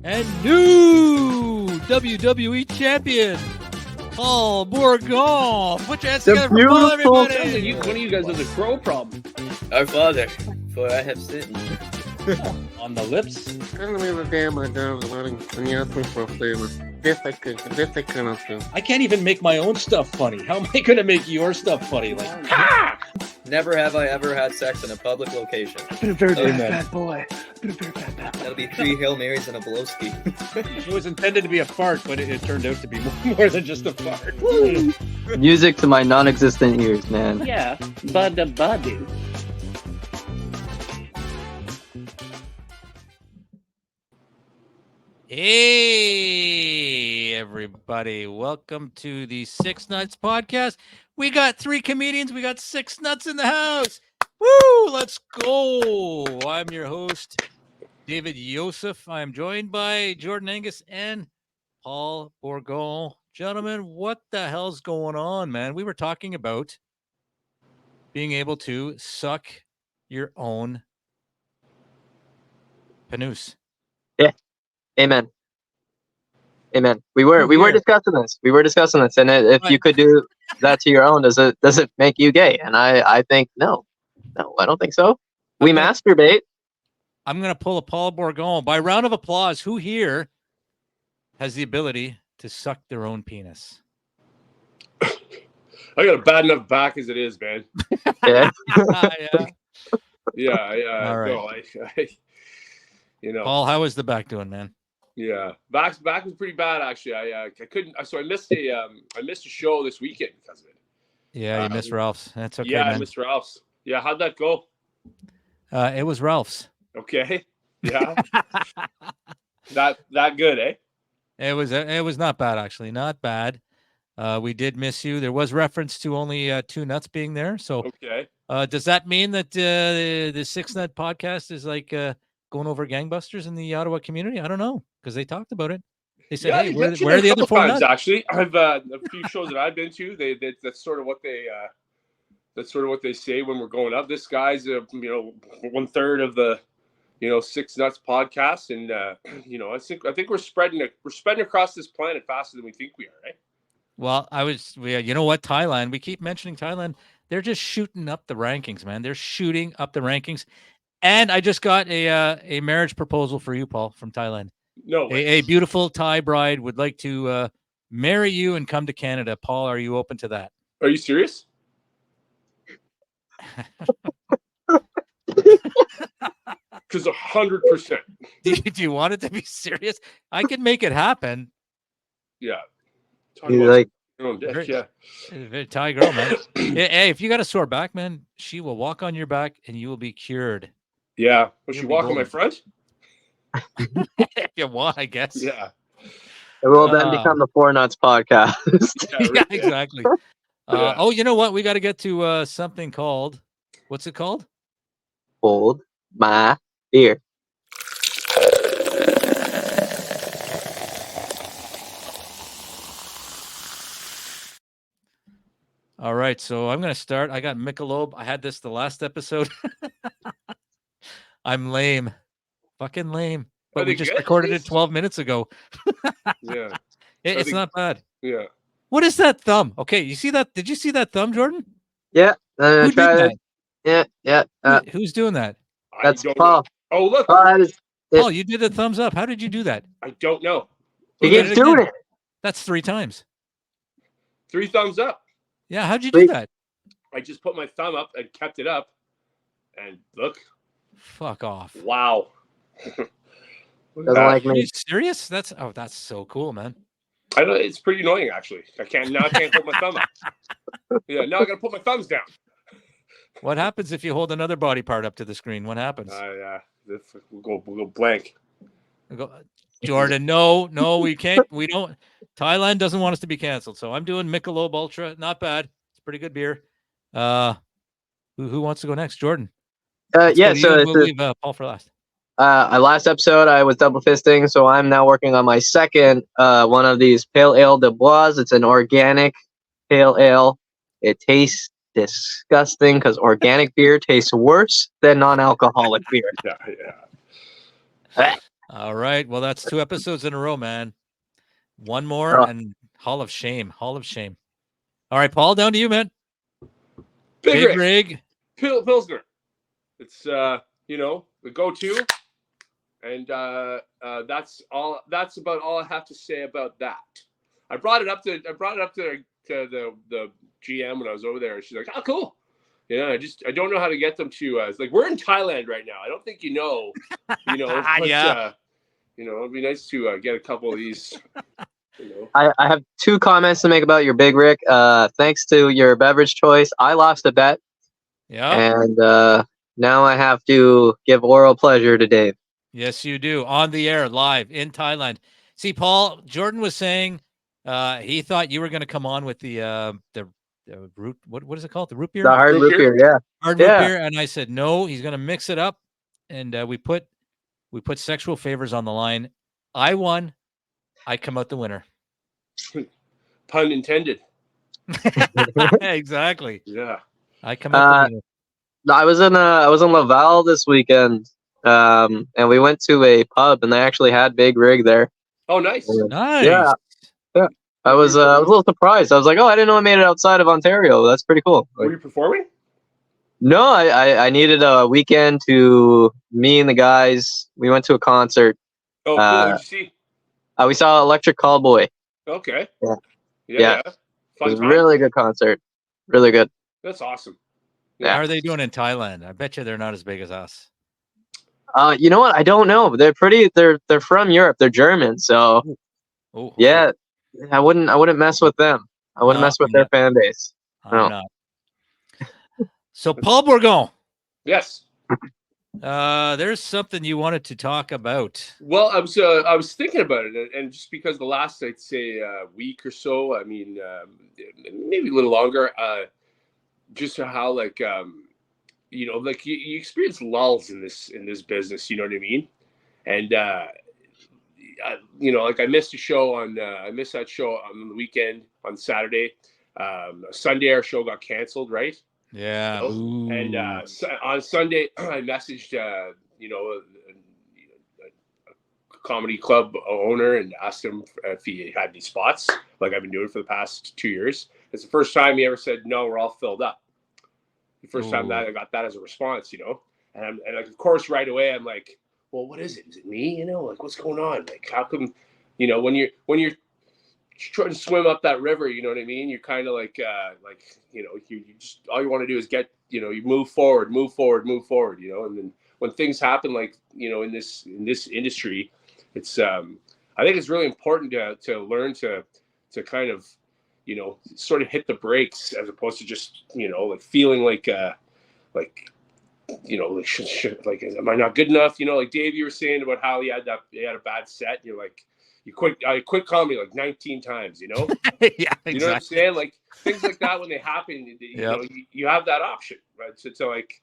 and new WWE champion, Paul Bourgon. Put your hands together for Paul, everybody. One of you guys has a crow problem. Our Father, for I have sinned. On the lips? I can't even make my own stuff funny. How am I going to make your stuff funny? Like, ha! Never have I ever had sex in a public location. Been a very bad boy. That'll be 3 Hail Marys and a blowski. It was intended to be a fart, but it turned out to be more than just a fart. Music to my non-existent ears, man. Yeah, buddy. Hey, everybody. Welcome to the Six Nuts Podcast. We got 3 comedians. We got 6 nuts in the house. Woo! Let's go. I'm your host, David Yosef. I'm joined by Jordan Angus and Paul Bourgon. Gentlemen, what the hell's going on, man? We were talking about being able to suck your own panus. Yeah. Amen. We were discussing this. And if you could do that to your own, does it make you gay? And I think no, I don't think so. We masturbate. I'm gonna pull a Paul Bourgon. By round of applause, who here has the ability to suck their own penis? I got a bad enough back as it is, man. Yeah. Yeah. All right. No, I Paul, how is the back doing, man? Yeah, back was pretty bad actually. I couldn't. So I missed a show this weekend because of it. Yeah, you missed Ralph's. That's okay. Yeah, man. I missed Ralph's. Yeah, how'd that go? It was Ralph's. Okay. Yeah. that good, eh? It was not bad actually, not bad. We did miss you. There was reference to only 2 nuts being there. So okay. Does that mean that the 6 Nut Podcast is like going over gangbusters in the Ottawa community? I don't know, because they talked about it. They said, "Hey, where are the other 4 nuts?" Actually, I've a few shows that I've been to. That's sort of what they say when we're going up. This guy's 1/3 of the 6 Nuts Podcast, and I think we're spreading across this planet faster than we think we are, right? Well, you know what, Thailand, we keep mentioning Thailand. They're just shooting up the rankings, man. They're shooting up the rankings. And I just got a marriage proposal for you, Paul, from Thailand. No way. A beautiful Thai bride would like to marry you and come to Canada. Paul, are you open to that? Are you serious? Because 100%. Do you want it to be serious? I can make it happen. Yeah. Like, yeah. Thai girl, man. Hey, if you got a sore back, man, she will walk on your back and you will be cured. Yeah. Will she walk on my front? If you want, I guess. Yeah. It will then become the 4 Nuts Podcast. Yeah, exactly. Oh, you know what? We got to get to something called, what's it called? Hold my beer. All right, so I'm going to start. I got Michelob. I had this the last episode. I'm lame. Fucking lame. But we just recorded it 12 minutes ago. Yeah. It's not bad. Yeah. What is that thumb? Okay, you see that? Did you see that thumb, Jordan? Yeah. Who did that? Yeah. Who's doing that? That's Paul. Oh, look. Paul, you did a thumbs up. How did you do that? I don't know. He keeps doing it. That's 3 times. 3 thumbs up. Yeah, how'd you do that? I just put my thumb up and kept it up. And look. Fuck off. Wow. Doesn't like me. Are you serious? That's so cool, man. I know, it's pretty annoying actually. I can't put my thumb up. Yeah, now I gotta put my thumbs down. What happens if you hold another body part up to the screen? What happens? We'll go blank. Jordan, no, we can't. We don't. Thailand doesn't want us to be canceled, so I'm doing Michelob Ultra. Not bad. It's pretty good beer. Who wants to go next? Jordan. We'll leave Paul for last. Last episode I was double fisting, so I'm now working on my second one of these Pale Ale de Bois. It's an organic pale ale. It tastes disgusting because organic beer tastes worse than non-alcoholic beer. Yeah. All right. Well, that's 2 episodes in a row, man. One more Oh. and Hall of Shame. Hall of Shame. All right, Paul, down to you, man. Big Rig. Rig. Pilsner. It's you know, the go-to, and that's all. That's about all I have to say about that. I brought it up to the GM when I was over there. She's like, "Oh, cool." Yeah, I don't know how to get them to. It's like we're in Thailand right now. I don't think you know, but Yeah. it'd be nice to get a couple of these. I have 2 comments to make about your Big Rick. Thanks to your beverage choice, I lost a bet, Yeah. and now I have to give oral pleasure to Dave. Yes, you do. On the air, live in Thailand. See, Paul, Jordan was saying he thought you were going to come on with the root. What is it called? The root beer? The hard root beer, yeah. Hard root beer. And I said, no, he's going to mix it up. And we put sexual favors on the line. I won. I come out the winner. Pun intended. Exactly. Yeah. I come out the winner. I was in Laval this weekend, and we went to a pub, and they actually had Big Rig there. Oh, nice. Nice. Yeah. I was a little surprised. I was like, oh, I didn't know I made it outside of Ontario. That's pretty cool. Were you performing? No, I needed a weekend to me and the guys. We went to a concert. Oh, cool. What'd you see? We saw Electric Callboy. Okay. Yeah. Fun It was a time. really good concert. Really good. That's awesome. How are they doing in Thailand? I bet you they're not as big as us. You know what? I don't know. They're from Europe. They're German, so yeah. I wouldn't mess with them. I wouldn't mess with their fan base. I'm not. So Paul Bourgon. Yes. There's something you wanted to talk about. Well, I was thinking about it, and just because the last, I'd say, week or so, I mean, maybe a little longer, just how like like you experience lulls in this business, you know what I mean? And like I missed that show on the weekend on Saturday. Sunday our show got canceled, right? Yeah. And on Sunday I messaged a comedy club owner and asked him if he had any spots, like I've been doing for the past 2 years. It's the first time he ever said, no, we're all filled up. The first time that I got that as a response, and like, of course, right away, I'm like, well, what is it? Is it me? Like, what's going on? Like, how come, when you're trying to swim up that river, you know what I mean? You're kind of like you just, all you want to do is get, you move forward, and then when things happen, like, in this industry, it's, I think it's really important to learn to kind of, sort of hit the brakes as opposed to just, like feeling like am I not good enough? Like Dave, you were saying about how he had a bad set. And you're like, I quit comedy like 19 times, Yeah, exactly. You know what I'm saying? Like things like that, when they happen, you have that option, right? So like,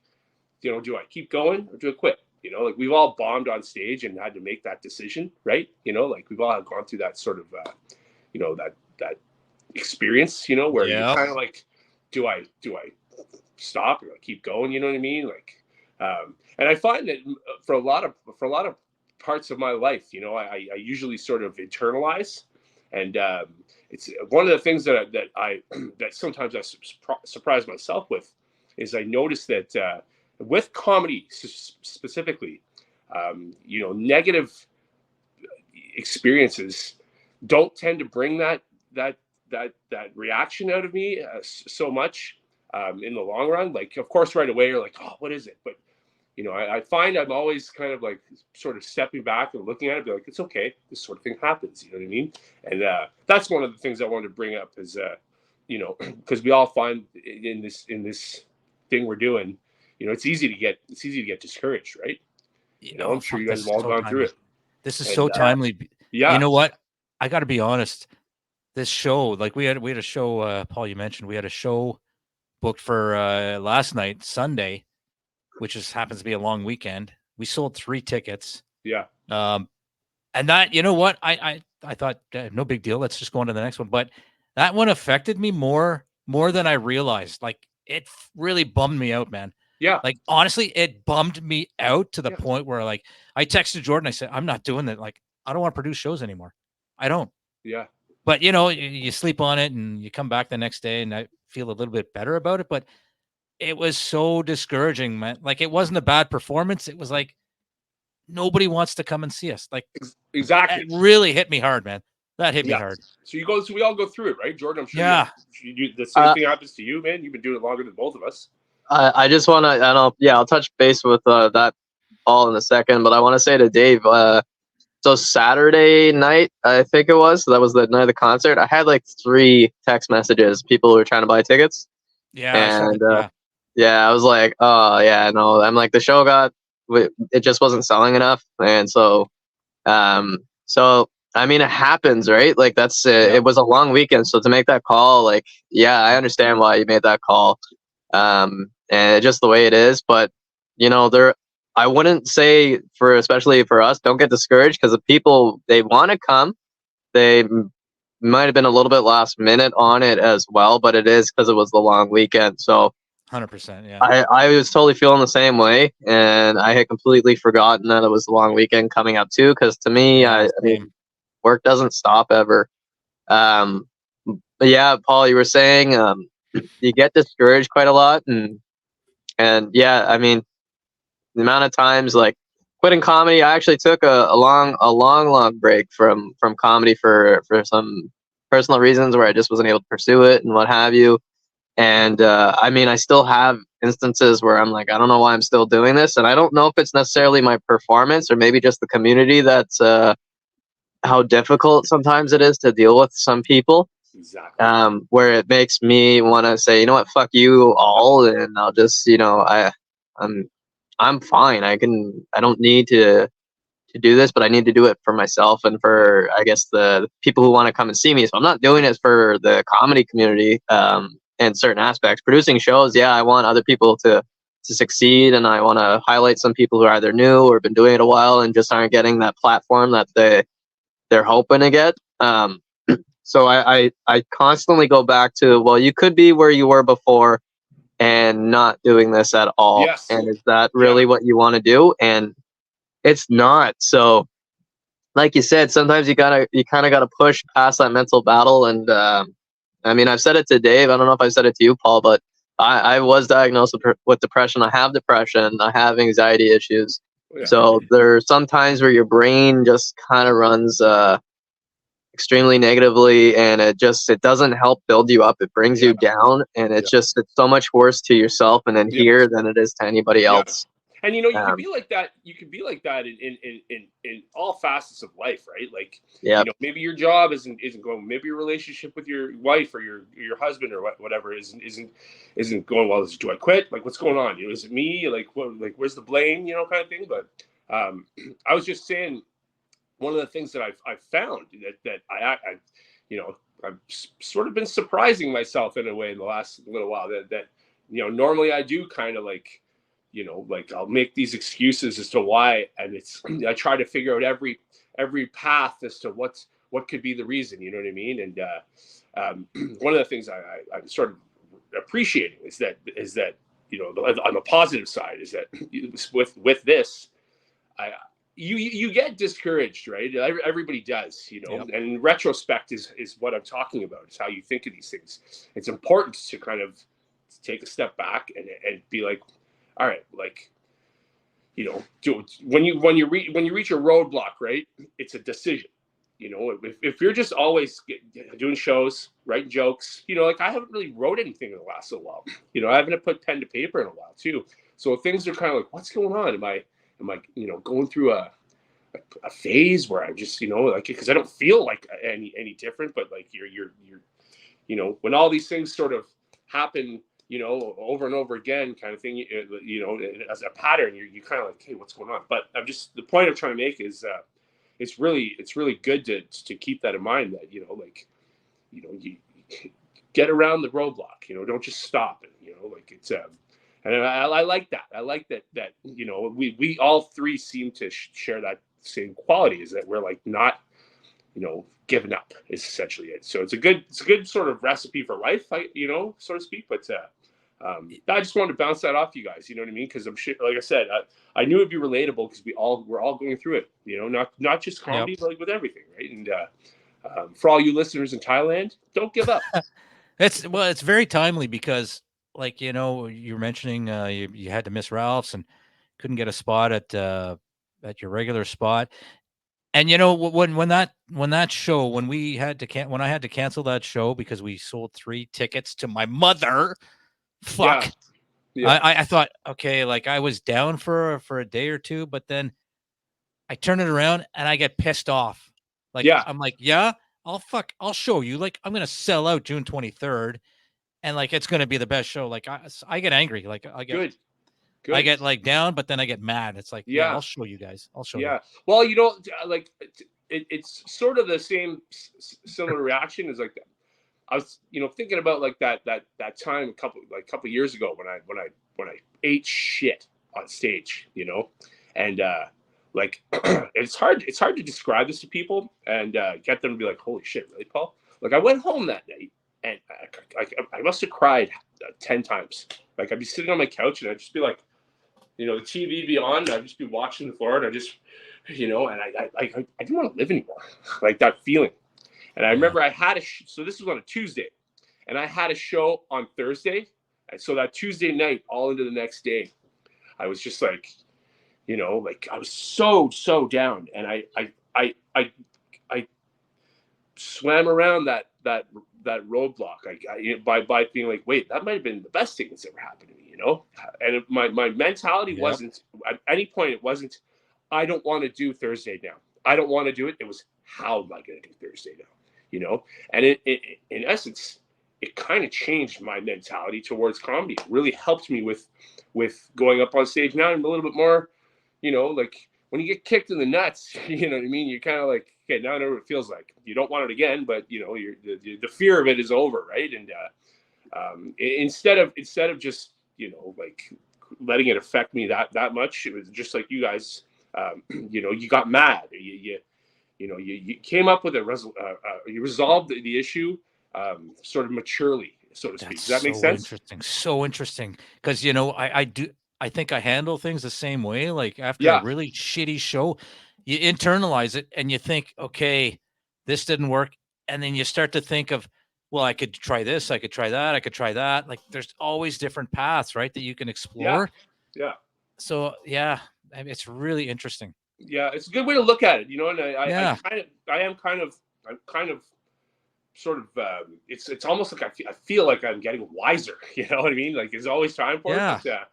do I keep going or do I quit? Like we've all bombed on stage and had to make that decision, right? Like we've all gone through that sort of, that experience, where you're kind of like, do I stop or do I keep going? You know what I mean? Like, and I find that for a lot of parts of my life, I usually sort of internalize, and it's one of the things that sometimes I surprise myself with is I notice that with comedy specifically, negative experiences don't tend to bring that reaction out of me so much in the long run. Like, of course, right away you're like, oh, what is it? But I find I'm always kind of like sort of stepping back and looking at it, be like, it's okay, this sort of thing happens. You know what I mean? And that's one of the things I wanted to bring up is because we all find in this thing we're doing, it's easy to get discouraged, right? I'm sure you guys have all gone through it. This is so timely. Yeah. You know what? I got to be honest. This show, like we had a show, Paul, you mentioned we had a show booked for last night, Sunday, which happens to be a long weekend. We sold 3 tickets. Yeah. And that, you know what? I thought no big deal. Let's just go on to the next one. But that one affected me more than I realized. Like it really bummed me out, man. Yeah. Like, honestly, it bummed me out to the point where, like, I texted Jordan. I said, I'm not doing that. Like, I don't want to produce shows anymore. I don't. Yeah. But, you sleep on it and you come back the next day and I feel a little bit better about it. But it was so discouraging, man. Like, it wasn't a bad performance. It was like, nobody wants to come and see us. Like, Exactly. it really hit me hard, man. That hit me Yeah. hard. So we all go through it, right, Jordan? I'm sure Yeah. you do the same thing happens to you, man. You've been doing it longer than both of us. I just want to, I'll touch base with that all in a second, but I want to say to Dave, so Saturday night, I think it was, so that was the night of the concert, I had like 3 text messages, people who were trying to buy tickets. Yeah. And I was like, oh yeah, no, I'm like, the show it just wasn't selling enough. And so I mean, it happens, right? Like that's it was a long weekend, so to make that call, like, yeah, I understand why you made that call. And it's just the way it is. But I wouldn't say, especially for us, don't get discouraged, because the people, they want to come. They might have been a little bit last minute on it as well, but it is because it was the long weekend. So 100%. Yeah. I was totally feeling the same way, and I had completely forgotten that it was the long weekend coming up too. Because to me, I mean, work doesn't stop ever. But yeah, Paul, you were saying you get discouraged quite a lot, and yeah, I mean, the amount of times, like, quitting comedy, I actually took a long break from comedy for some personal reasons where I just wasn't able to pursue it and what have you. And I mean, I still have instances where I'm like, I don't know why I'm still doing this, and I don't know if it's necessarily my performance or maybe just the community that's how difficult sometimes it is to deal with some people. Exactly. Where it makes me want to say, you know what, fuck you all, and I'll just, I'm fine. I don't need to do this, but I need to do it for myself and for, I guess, the people who want to come and see me. So I'm not doing it for the comedy community in certain aspects. Producing shows, yeah, I want other people to succeed, and I want to highlight some people who are either new or been doing it a while and just aren't getting that platform that they're hoping to get. So I constantly go back to, well, you could be where you were before and not doing this at all. Yes. And is that really what you want to do? And it's not. So like you said, sometimes you kind of gotta push past that mental battle. And I mean, I've said it to Dave. I don't know if I said it to you, Paul, but I was diagnosed with depression. I have depression. I have anxiety issues. Yeah. So there are some times where your brain just kind of runs extremely negatively, and it doesn't help build you up. It brings you down, and it's so much worse to yourself and then here than it is to anybody else. And you can be like that. You can be like that in all facets of life, right? Like, maybe your job isn't going. Maybe your relationship with your wife or your husband or whatever isn't going well. Do I quit? Like, what's going on? Is it me? Like, what? Like, where's the blame? Kind of thing. But I was just saying, one of the things that I've found that I've sort of been surprising myself in a way in the last little while that normally I do kind of like, like I'll make these excuses as to why, and I try to figure out every path as to what could be the reason, you know what I mean? And one of the things I'm sort of appreciating is that on the positive side is that with this, you get discouraged, right? Everybody does, and in retrospect is what I'm talking about. Is how you think of these things. It's important to kind of take a step back and be like, all right, like, when you reach a roadblock, right? It's a decision. If you're just always doing shows, writing jokes, like I haven't really wrote anything in the last little while. I haven't put pen to paper in a while too. So things are kind of like, what's going on? Am I going through a phase where I'm just, like, because I don't feel like any different, but like you're when all these things sort of happen, over and over again, kind of thing, as a pattern, you kind of like, hey, what's going on? But the point I'm trying to make is, it's really good to keep that in mind, that, you get around the roadblock, don't just stop it, like it's, and I like that. I like that we all three seem to share that same quality, is that we're like not, giving up is essentially it. So it's a good sort of recipe for life, so to speak. But I just wanted to bounce that off you guys. You know what I mean? Because I'm sure, like I said, I knew it'd be relatable because we're all going through it. You know, not just comedy, but like with everything, right? And for all you listeners in Thailand, don't give up. It's very timely because, like, you know, you're mentioning you had to miss Ralph's and couldn't get a spot at your regular spot. And you know, when that show, when I had to cancel that show because we sold 3 tickets to my mother, fuck. Yeah. I thought, okay, like I was down for a day or two, but then I turn it around and I get pissed off. Like, Yeah. I'm like, I'll show you. Like, I'm gonna sell out June 23rd, and like it's gonna be the best show. Like, I get angry. Like, I get like down, but then I get mad. It's like, yeah, I'll show you guys. I'll show you. Yeah. Well, you know, like it's sort of the similar reaction as like I was, you know, thinking about like that time a couple years ago when I ate shit on stage, you know, and like it's hard to describe this to people and get them to be like, holy shit, really, Paul? Like I went home that night and I must have cried 10 times. Like I'd be sitting on my couch and I'd just be like, you know, the TV be on, I'd just be watching the floor and I just, you know, and I didn't want to live anymore. Like that feeling. And I remember I had so this was on a Tuesday and I had a show on Thursday. And so that Tuesday night, all into the next day, I was just like, you know, like I was so down. And I swam around that roadblock by being like, wait, that might have been the best thing that's ever happened to me, you know? And my mentality wasn't, at any point, it wasn't, I don't want to do Thursday now. I don't want to do it. It was, how am I going to do Thursday now? You know? And in essence, it kind of changed my mentality towards comedy. It really helped me with going up on stage now. I'm a little bit more, you know, like when you get kicked in the nuts, you know what I mean? You're kind of like, okay, now I know what it feels like. You don't want it again, but you know, the fear of it is over, right? And instead of just, you know, like letting it affect me that much, it was just like you guys, you know, you got mad. You came up with you resolved the issue sort of maturely, so to speak. Does that make sense? So interesting. Because, you know, I think I handle things the same way. Like after a really shitty show, you internalize it and you think, okay, this didn't work. And then you start to think of, well, I could try this, I could try that, I could try that. Like there's always different paths, right, that you can explore. Yeah. So yeah, I mean, it's really interesting. Yeah, it's a good way to look at it, you know. And I'm kind of sort of it's almost like I feel like I'm getting wiser, you know what I mean? Like there's always time for it. But,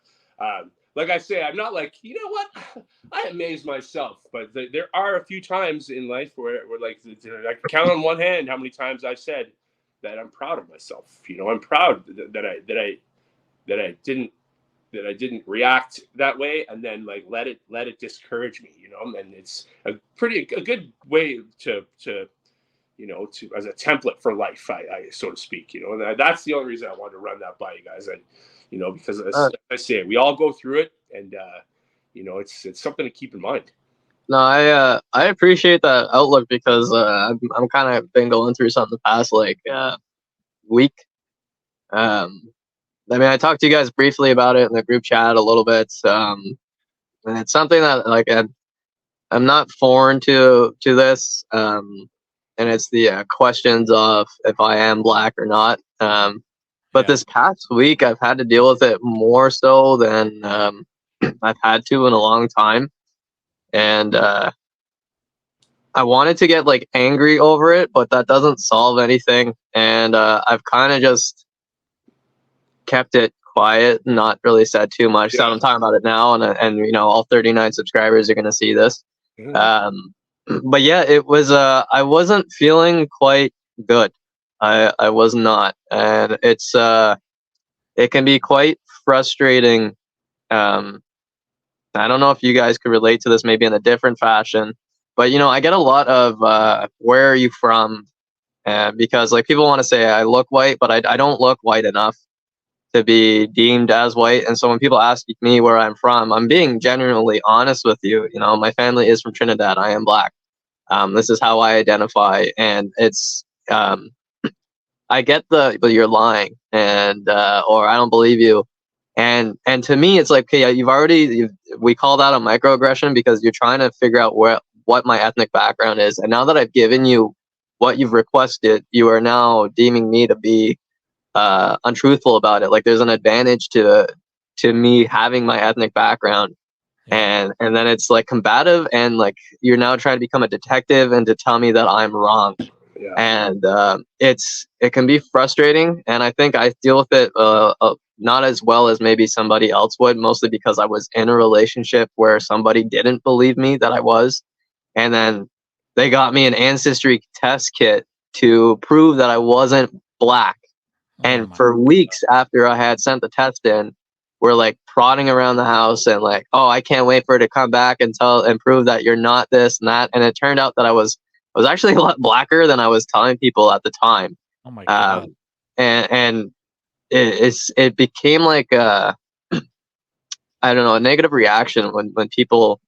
like I say, I'm not like, you know what, I amaze myself, but there are a few times in life where like I can count on one hand how many times I've said that I'm proud of myself. You know, I'm proud that I didn't react that way and then like let it discourage me, you know. And it's a good way to you know, to as a template for life, I so to speak, you know. And that's the only reason I wanted to run that by you guys. You know, because as I say, we all go through it, and you know, it's something to keep in mind. No, I appreciate that outlook because I'm kind of been going through something the past like week. I mean, I talked to you guys briefly about it in the group chat a little bit, and it's something that like I'm not foreign to this, and it's the questions of if I am black or not. But this past week, I've had to deal with it more so than I've had to in a long time. And I wanted to get like angry over it, but that doesn't solve anything. And I've kind of just kept it quiet, not really said too much. So I'm talking about it now, and you know, all 39 subscribers are going to see this. But yeah, it was I wasn't feeling quite good. I was not, and it's it can be quite frustrating. I don't know if you guys could relate to this, maybe in a different fashion, but you know, I get a lot of where are you from? Because like people want to say I look white, but I don't look white enough to be deemed as white. And so when people ask me where I'm from, I'm being genuinely honest with you. You know, my family is from Trinidad. I am black. This is how I identify, and it's I get but you're lying, and or I don't believe you, and to me it's like, okay, we call that a microaggression because you're trying to figure out what my ethnic background is, and now that I've given you what you've requested, you are now deeming me to be untruthful about it. Like there's an advantage to me having my ethnic background, and then it's like combative, and like you're now trying to become a detective and to tell me that I'm wrong. Yeah. And it can be frustrating, and I think I deal with it not as well as maybe somebody else would, mostly because I was in a relationship where somebody didn't believe me that I was, and then they got me an ancestry test kit to prove that I wasn't black. And for weeks after I had sent the test in, we're like prodding around the house and like, oh, I can't wait for it to come back and prove that you're not this and that. And it turned out that I was actually a lot blacker than I was telling people at the time. Oh my God. And it became like I don't know, a negative reaction when people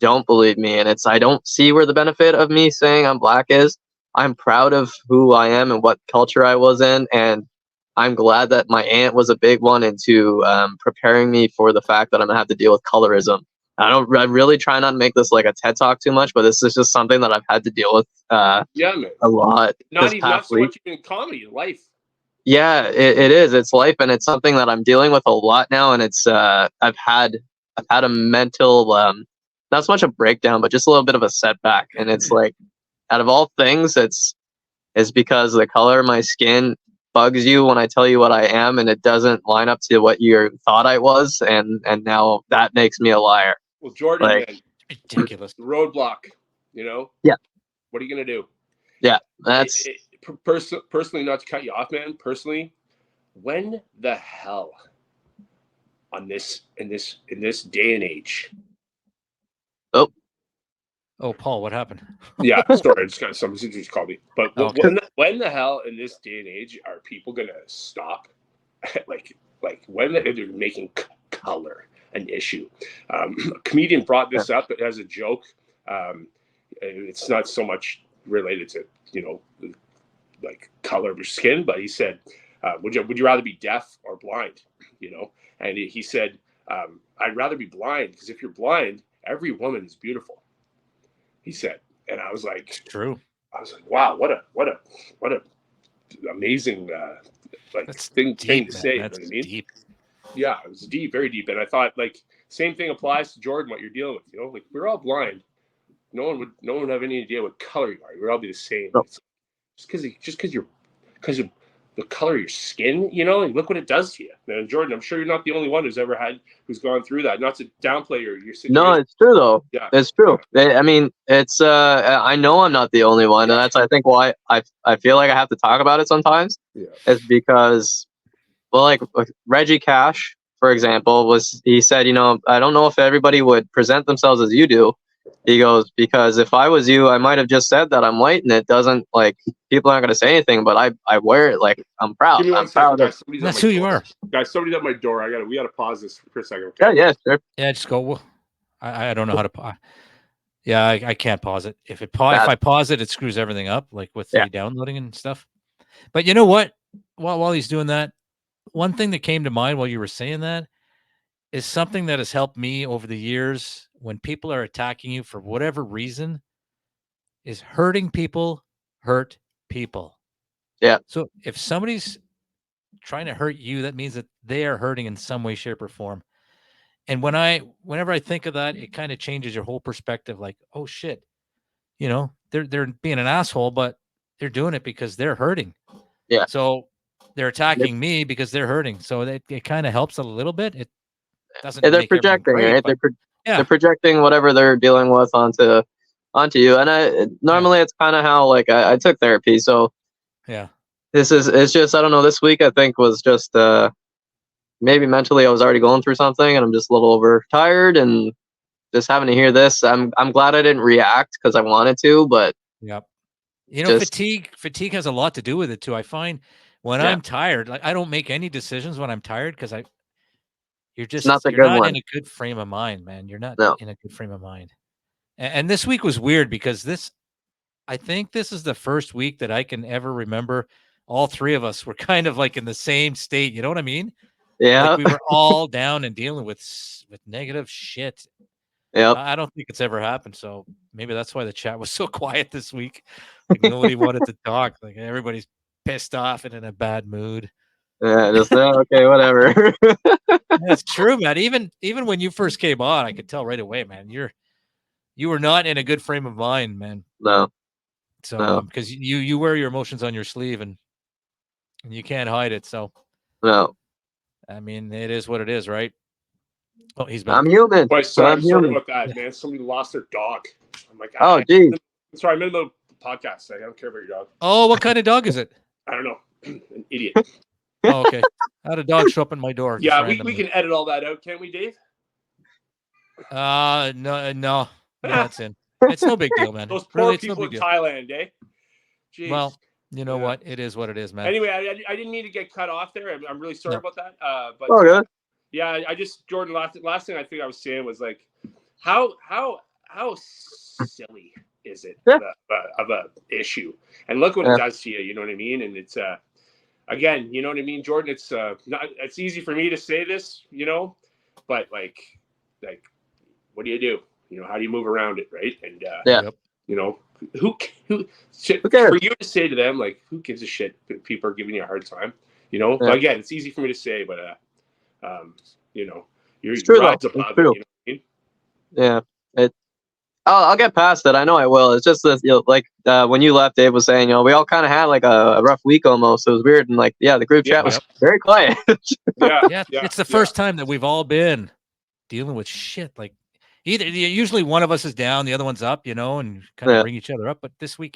don't believe me, and I don't see where the benefit of me saying I'm black is. I'm proud of who I am and what culture I was in, and I'm glad that my aunt was a big one into preparing me for the fact that I'm gonna have to deal with colorism. I really try not to make this like a TED talk too much, but this is just something that I've had to deal with Yeah, man. a lot. Not so much in comedy, in life. Yeah, it is. It's life, and it's something that I'm dealing with a lot now. And it's I've had a mental not so much a breakdown, but just a little bit of a setback. And it's like, out of all things, it's because the color of my skin bugs you when I tell you what I am, and it doesn't line up to what you thought I was, and now that makes me a liar. Well, Jordan, Like, man, ridiculous. roadblock. You know. Yeah. What are you gonna do? Yeah, that's personally, not to cut you off, man. Personally, when the hell in this day and age? Oh, Paul, what happened? Yeah, sorry, I just got somebody just called me. But when the hell in this day and age are people gonna stop? like when they're making color an issue? A comedian brought this up as a joke. It's not so much related to like color of your skin, but he said, would you rather be deaf or blind? And he said, I'd rather be blind, because if you're blind, every woman is beautiful. He said, and I was like, it's true. I was like, wow, what a amazing thing to say. That's you know what I mean? deep. Yeah, it was deep, very deep. And I thought, like, same thing applies to Jordan, what you're dealing with. Like, we're all blind. No one would have any idea what color you are. We'd all be the same. No. It's just because of the color of your skin, and look what it does to you. And Jordan, I'm sure you're not the only one who's gone through that. Not to downplay your situation. No, it's true though. Yeah, it's true. I mean, it's I know I'm not the only one, and that's, I think, why I feel like I have to talk about it sometimes. Yeah. Is because, well, like Reggie Cash, for example, he said, I don't know if everybody would present themselves as you do. He goes, because if I was you, I might have just said that I'm white, and it doesn't, like, people aren't going to say anything, but I wear it like I'm proud. Give me one I'm proud second, of. That's who you are. Guys, somebody's at my door. We gotta pause this for a second. Okay? Yeah, sure. Yeah, just go. Well, I don't know how to pause. Yeah, I can't pause it. If I pause it, it screws everything up, like with the downloading and stuff. But you know what? While he's doing that, one thing that came to mind while you were saying that is something that has helped me over the years. When people are attacking you for whatever reason, is hurting people hurt people. Yeah. So if somebody's trying to hurt you, that means that they are hurting in some way, shape, or form. And whenever I think of that, it kind of changes your whole perspective. Like, oh shit, they're being an asshole, but they're doing it because they're hurting. Yeah. So they're attacking me because they're hurting. So it kind of helps a little bit. It doesn't. They're make projecting, great, right? but, They're projecting whatever they're dealing with onto you. And normally it's kind of how, like, I took therapy, so yeah. It's just, I don't know, this week I think was just maybe mentally I was already going through something, and I'm just a little overtired, and just having to hear this. I'm glad I didn't react because I wanted to, but yep. Fatigue has a lot to do with it too. I find when I'm tired, like, I don't make any decisions when I'm tired, because you're not in a good frame of mind, man. You're not in a good frame of mind. And this week was weird because I think this is the first week that I can ever remember all three of us were kind of like in the same state. You know what I mean? Yeah. Like we were all down and dealing with negative shit. Yep. I don't think it's ever happened. So maybe that's why the chat was so quiet this week. Like nobody wanted to talk. Like everybody's pissed off and in a bad mood. Yeah. Just okay, whatever. That's true, man. Even when you first came on, I could tell right away, man. You were not in a good frame of mind, man. No. So No. because you wear your emotions on your sleeve and you can't hide it. So No. I mean, it is what it is, right? Oh, he's back. I'm human. Wait, sorry, I'm sorry human. about that, man. Somebody lost their dog. I'm like, Oh, geez. sorry, I'm in the podcast. I don't care about your dog. Oh, what kind of dog is it? I don't know. An idiot. Oh, okay. I had a dog show up in my door. Yeah, we can edit all that out, can't we, Dave? No, it's in. It's no big deal, man. Those poor Really, it's people no in big deal. Thailand, eh? Jeez. Well, you know what? It is what it is, man. Anyway, I didn't mean to get cut off there. I'm really sorry about that. But Oh, good. yeah, I just Jordan. Last thing I think I was saying was like, how silly is it of a issue? And look what it does to you. You know what I mean? And it's again, you know what I mean, Jordan. It's not. It's easy for me to say this, you know, but like, what do? You know, how do you move around it, right? And you know, who for you to say to them like, who gives a shit? People are giving you a hard time. You know, but again, it's easy for me to say, but you know, you're above it. You know what I mean? Yeah. I'll get past it. I know I will. It's just that, you know, like when you left, Dave was saying, you know, we all kind of had like a rough week almost. It was weird, and like, the group chat was very quiet. Yeah, it's the first time that we've all been dealing with shit. Like, usually one of us is down, the other one's up, you know, and kind of bring each other up. But this week,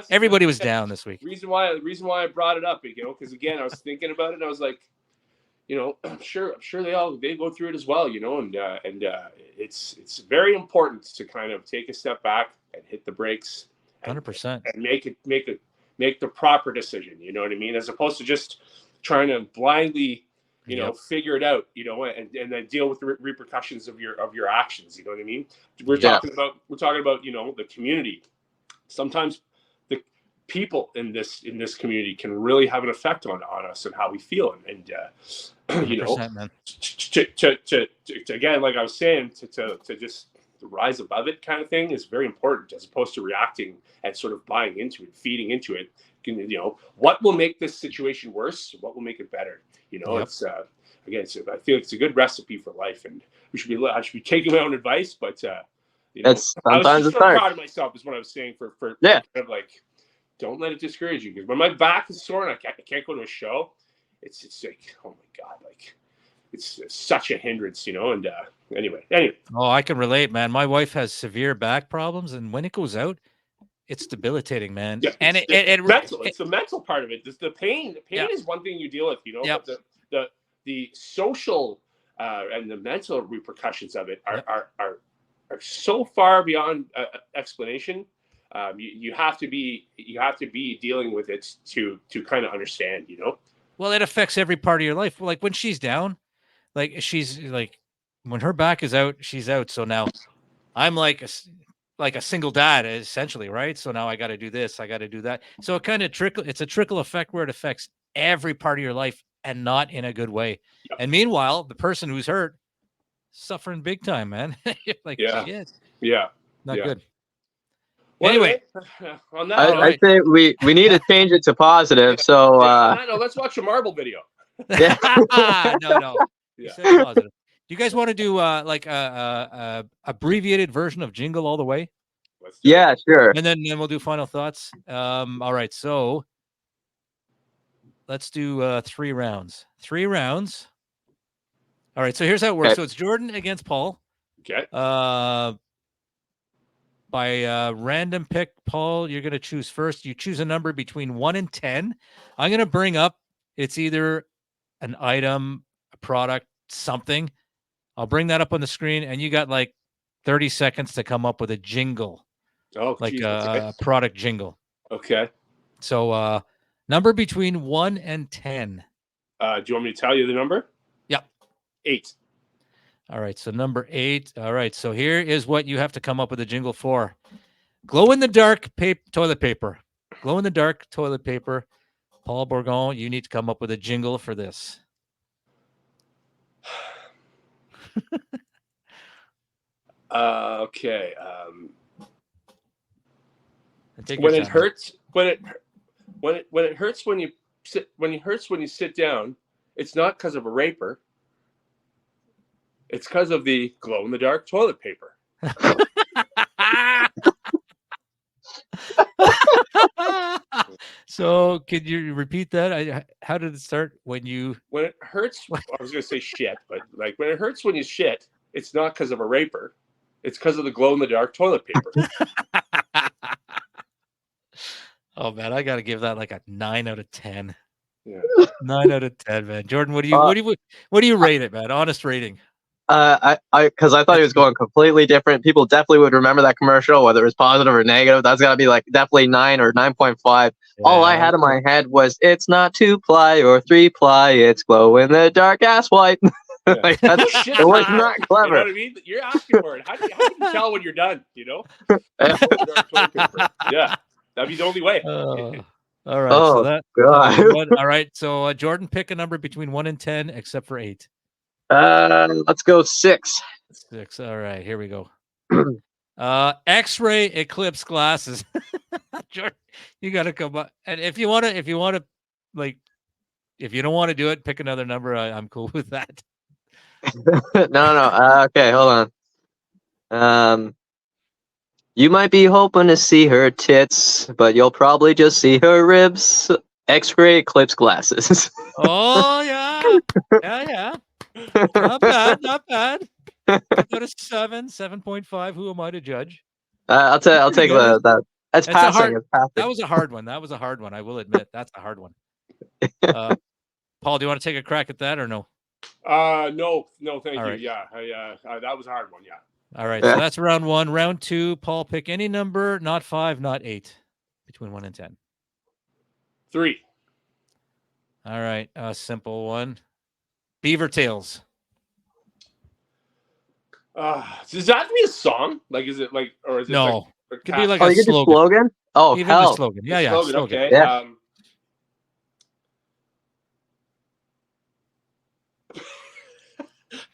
everybody was down this week. The reason why I brought it up, you know, because again, I was thinking about it, and I was like, you know, I'm sure they go through it as well, you know, and it's very important to kind of take a step back and hit the brakes, 100%, and make the proper decision. You know what I mean? As opposed to just trying to blindly, you know, figure it out, you know, and then deal with the repercussions of your actions. You know what I mean? We're talking about, you know, the community. Sometimes the people in this community can really have an effect on us and how we feel, and you know, to again, like I was saying, to just rise above it kind of thing is very important, as opposed to reacting and sort of buying into it, feeding into it. You know, what will make this situation worse? What will make it better? You know, it's again, I feel it's a good recipe for life, and I should be taking my own advice, but you know, I was just so proud of myself, is what I was saying for kind of like, don't let it discourage you, because when my back is sore and I can't go to a show, it's like, oh my god, like it's such a hindrance, you know. And anyway. Oh, I can relate, man. My wife has severe back problems, and when it goes out, it's debilitating, man. Yeah, and it's the mental part of it. The pain is one thing you deal with, you know, but the social and the mental repercussions of it are so far beyond explanation. You have to be dealing with it to kind of understand, you know. Well, it affects every part of your life. Like when she's down, like she's like, when her back is out, she's out. So now I'm like a single dad, essentially, right? So now I got to do this, I got to do that. So it kind of it's a trickle effect where it affects every part of your life, and not in a good way. Yep. And meanwhile, the person who's hurt, suffering big time, man. You're like, shit. Yeah. Not good. Well, anyway, on that, I think we need to change it to positive. So let's watch a marble video. No. You said positive. Do you guys want to do like a abbreviated version of Jingle All The Way? Yeah, sure. And then we'll do final thoughts. All right, so let's do 3 rounds. 3 rounds. All right, so here's how it works. Okay. So it's Jordan against Paul. Okay. By random pick, Paul, you're going to choose first. You choose a number between 1 and 10. I'm going to bring up, it's either an item, a product, something. I'll bring that up on the screen, and you got like 30 seconds to come up with a jingle. Oh, like a product jingle. Okay. So number between 1 and 10. Do you want me to tell you the number? Yep. 8. All right, so number 8. All right, so here is what you have to come up with a jingle for. Glow in the dark toilet paper. Glow in the dark toilet paper. Paul Bourgon, you need to come up with a jingle for this. Okay. And take When your it time. hurts, when it hurts when you sit down, it's not because of a raper. It's because of the glow in the dark toilet paper. So, could you repeat that? How did it start? When it hurts, I was going to say shit, but like when it hurts when you shit, it's not because of a raper. It's because of the glow in the dark toilet paper. Oh man, I got to give that like a 9 out of 10. Yeah. 9 out of 10, man. Jordan, what do you rate it, man? Honest rating. Because I thought he was going completely different. People definitely would remember that commercial, whether it was positive or negative. That's got to be like definitely 9 or 9.5. All I had in my head was, it's not 2-ply or 3-ply, it's glow in the dark ass white. Like, it was not clever. You know what I mean? You're asking for it. How can you tell when you're done? You know? Yeah, that'd be the only way. All right. Oh, so that God. was one. All right. So Jordan, pick a number between 1 and 10, except for 8. Let's go 6. 6. All right. Here we go. X-ray eclipse glasses. Jordan, you got to come up. And if you want to, like, if you don't want to do it, pick another number. I'm cool with that. No. Okay, hold on. You might be hoping to see her tits, but you'll probably just see her ribs. X-ray eclipse glasses. Oh yeah. Not bad. Got a 7.5. Who am I to judge? I'll take that. That's passing. It's passing. That was a hard one. I will admit that's a hard one. Paul, do you want to take a crack at that or no? No, thank All you. right. Yeah, that was a hard one. Yeah. All right, so that's round 1. Round 2, Paul, pick any number, not 5, not 8, between 1 and 10. 3. All right, a simple one. Beaver tails. Does that have to be a song? Like, is it like, or is it no? Like, it could be like you a get the slogan. Oh, even hell. the slogan. Yeah, slogan. slogan. Okay. Yeah.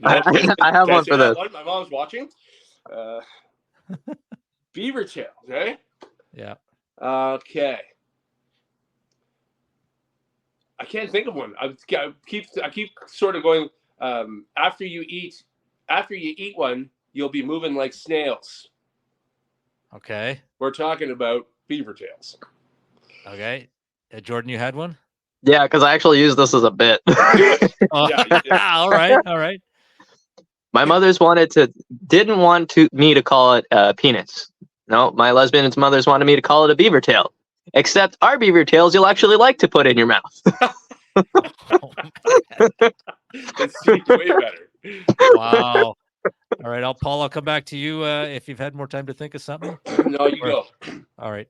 I have one for this. My mom's watching. Beaver tails, eh? Yeah. Okay. I can't think of one. I keep sort of going. After you eat one, you'll be moving like snails. Okay. We're talking about beaver tails. Okay. Jordan, you had one? Yeah, because I actually used this as a bit. Yeah. All right. My mother's didn't want me to call it penis. No, my lesbian mothers wanted me to call it a beaver tail. Except our beaver tails you'll actually like to put in your mouth. That's way better. Wow. All right, Paul, I'll come back to you if you've had more time to think of something. No, you go. All right.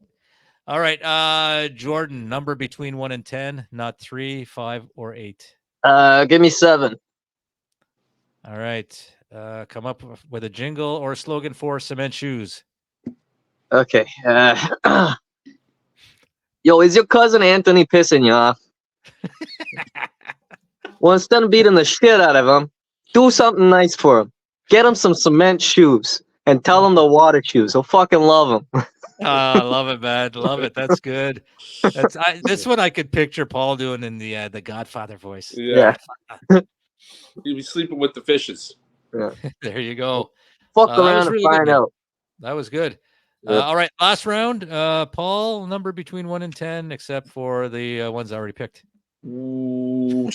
Jordan, number between 1 and 10, not 3, 5, or 8. Give me 7. All right. Come up with a jingle or a slogan for cement shoes. Okay. Yo, is your cousin Anthony pissing you off? Well, instead of beating the shit out of him, do something nice for him. Get him some cement shoes and tell him to water shoes. He'll fucking love them. I love it, man. Love it. That's good. This one I could picture Paul doing in the Godfather voice. Yeah. You'll be sleeping with the fishes. Yeah. There you go. Fuck around and find out. That was good. Yep. All right, last round. Paul, number between 1 and 10, except for the ones I already picked. 2.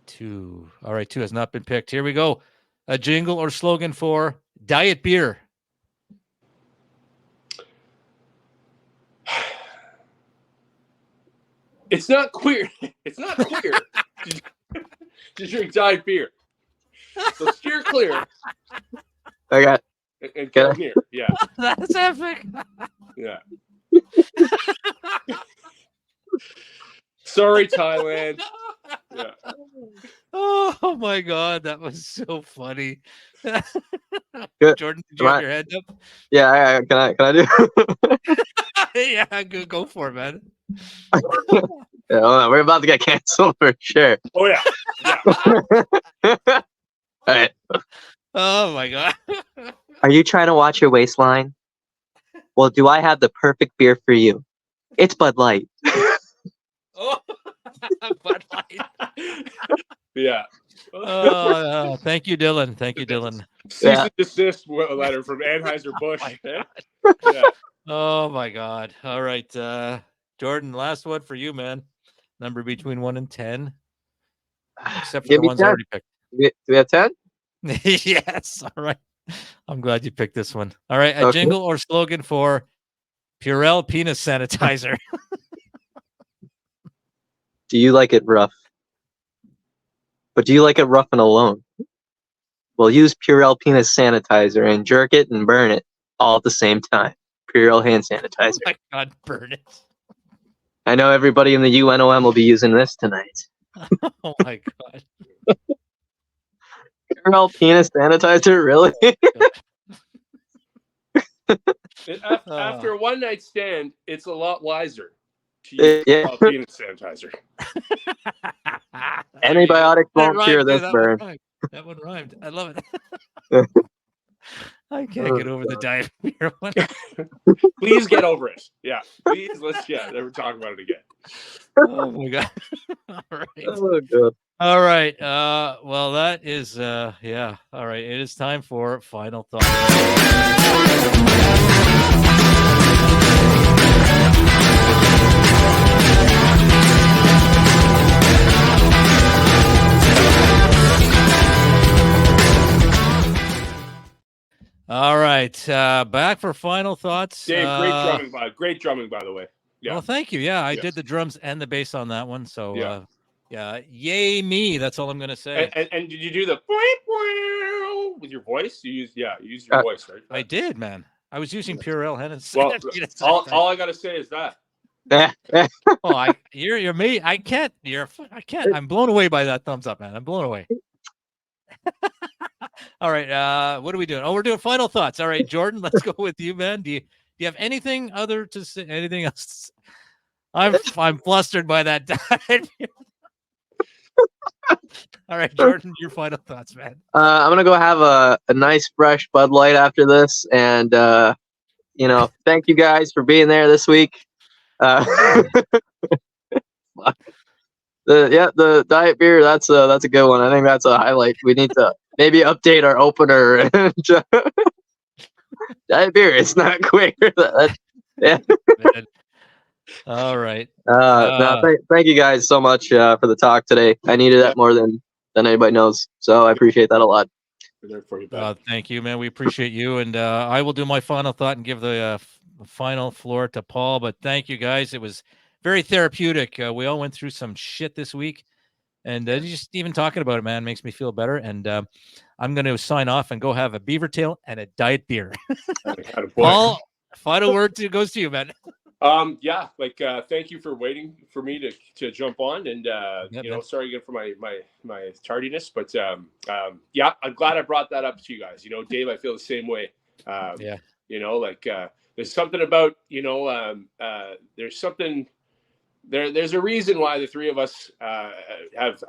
2. All right, 2 has not been picked. Here we go. A jingle or slogan for diet beer. It's not queer. It's not queer to drink diet beer. So steer clear. Okay. And come here. Yeah. That's epic. Yeah. Sorry, Thailand. Yeah. Oh my God, that was so funny. Good. Jordan, did you have your hand up? Yeah, can I do? Yeah, go for it, man. Yeah, hold on, we're about to get canceled for sure. Oh yeah. All right. Oh my god. Are you trying to watch your waistline? Well, do I have the perfect beer for you? It's Bud Light. Oh, Bud Light. Yeah. Thank you, Dylan. Thank you, Dylan. Cease and desist letter from Anheuser-Busch. Yeah. Oh my god. All right, Jordan, last one for you, man. Number between 1 and 10. Except for Give the me ones 10. already picked. Do we have 10? Yes. All right. I'm glad you picked this one. All right. A Okay. jingle or slogan for Purell penis sanitizer. Do you like it rough? But do you like it rough and alone? Well, use Purell penis sanitizer and jerk it and burn it all at the same time. Purell hand Oh sanitizer. my god, burn it. I know everybody in the UNOM will be using this tonight. Oh my god. Purell penis sanitizer, really? After a one night stand, it's a lot wiser to use Yeah. penis sanitizer. Antibiotics That won't cure rhymed, this that burn. one rhymed. That one rhymed. I love it. I can't get over the diet beer one. Please get over it. Yeah. Please, let's never talk about it again. Oh my god. All right. Oh, good. All right. Well, that is yeah. All right. It is time for final thoughts. All right. Back for final thoughts. Dave, great drumming, by the way. Yeah. Well, thank you. Yeah, I Yes. did the drums and the bass on that one. So Yeah. yeah, yay me. That's all I'm gonna say. And did you do the with your voice? You used your voice, right? I did, man. I was using Purell hand and Well, all I gotta say is that. Oh, you're me. I can't. I'm blown away by that thumbs up, man. I'm blown away. All right. What are we doing? Oh, we're doing final thoughts. All right, Jordan, let's go with you, man. Do you have anything other to say? Anything else? I'm flustered by that. All right, Jordan, your final thoughts, man. I'm gonna go have a nice fresh Bud Light after this, and thank you guys for being there this week. The diet beer, that's a good one. I think that's a highlight. We need to maybe update our opener. Diet beer, it's not quick. Yeah. All right. Thank you guys so much for the talk today. I needed that more than anybody knows, so I appreciate that a lot. Thank you, man. We appreciate you, and I will do my final thought and give the final floor to Paul. But thank you, guys. It was very therapeutic. We all went through some shit this week, and just even talking about it, man, makes me feel better. And I'm going to sign off and go have a beaver tail and a diet beer. Paul, final word goes to you, man. Thank you for waiting for me to jump on, and sorry again for my tardiness, but I'm glad I brought that up to you guys. Dave, I feel the same way. There's something about there's a reason why the three of us have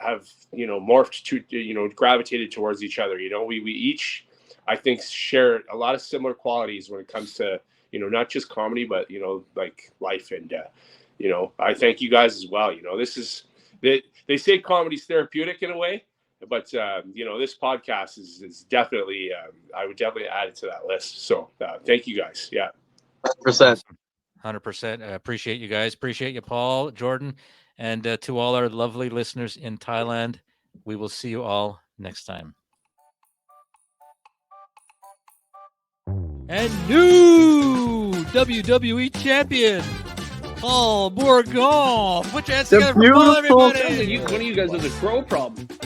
morphed to gravitated towards each other. We each, I think, share a lot of similar qualities when it comes to not just comedy, but like life. And I thank you guys as well. This is they say comedy's therapeutic in a way, but this podcast is definitely I would definitely add it to that list. So thank you guys. Yeah. 100%. I appreciate you guys. Appreciate you, Paul, Jordan, and to all our lovely listeners in Thailand. We will see you all next time. And new WWE champion, Paul Bourgon. Put your hands together for Paul, everybody. One of you guys has a crow problem.